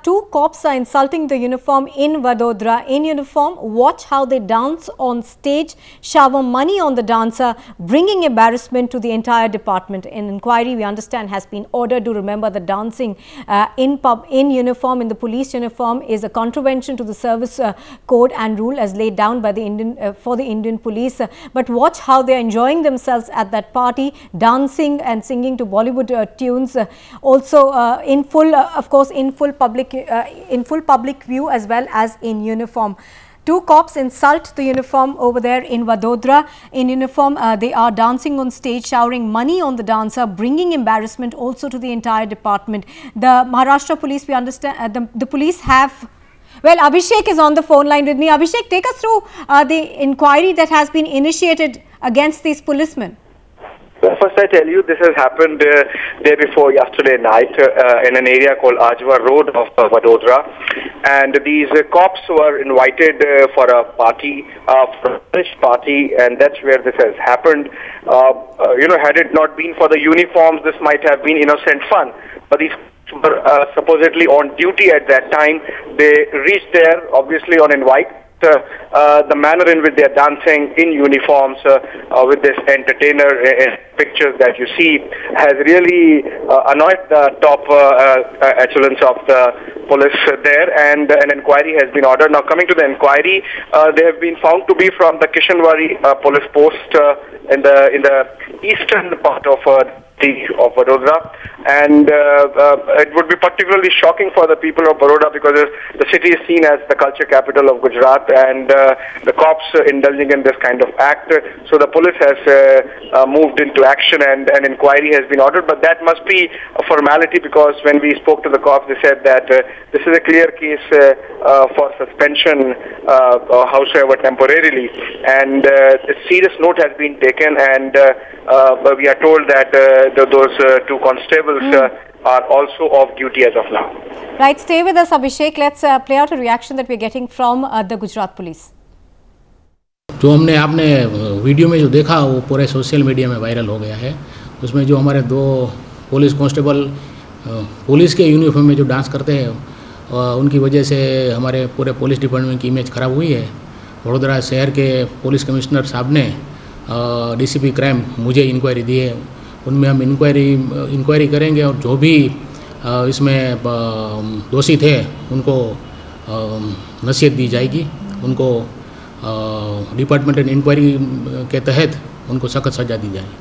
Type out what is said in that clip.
Two cops are insulting the uniform in Vadodara. In uniform, watch how they dance on stage, shower money on the dancer, bringing embarrassment to the entire department. An inquiry, we understand, has been ordered. To remember, the dancing in uniform, in the police uniform, is a contravention to the service code and rule as laid down by the Indian police. But watch how they are enjoying themselves at that party, dancing and singing to Bollywood tunes. Also, in full, of course, in full public view as well as in uniform. Two cops insult the uniform over there in Vadodara. In uniform, they are dancing on stage, showering money on the dancer, bringing embarrassment also to the entire department. The Maharashtra police, we understand, the police have... Well, Abhishek is on the phone line with me. Abhishek, take us through the inquiry that has been initiated against these policemen. First, I tell you, this has happened day before yesterday night in an area called Ajwa Road of Vadodara, and these cops were invited for a party, for a British party, and that's where this has happened. Had it not been for the uniforms, this might have been innocent fun, but these were supposedly on duty at that time. They reached there, obviously on invite. The manner in which they are dancing in uniforms with this entertainer pictures that you see has really annoyed the top echelons of the police there, and an inquiry has been ordered. Now, coming to the inquiry, they have been found to be from the Kishanwari police post in the eastern part of Vadodara, and it would be particularly shocking for the people of Baroda because the city is seen as the culture capital of Gujarat, and the cops indulging in this kind of act. So the police has moved into action, and an inquiry has been ordered, but that must be a formality because when we spoke to the cops, they said that this is a clear case for suspension, howsoever temporarily, and a serious note has been taken, and we are told that those two constables are also off duty as of now. Right, stay with us, Abhishek. Let's play out a reaction that we're getting from the Gujarat police. जो हमने आपने video में जो देखा वो पूरे social media में viral हो गया है। उसमें जो हमारे दो पुलिस कांस्टेबल पुलिस के यूनिफॉर्म में जो डांस करते हैं उनकी वजह से हमारे पूरे पुलिस डिपार्टमेंट की इमेज ख़राब हुई है। वडोदरा शहर के पुलिस कमिश्नर साहब ने डीसीपी क्राइम मुझे इंक्वायरी दी है, उनमें हम इंक्वायरी करेंगे और जो भी इसमें दोषी थे उनको नसीहत दी जाएगी, उनको डिपार्टमेंटल इंक्वायरी के तहत उनको सख्त सज़ा दी जाएगी।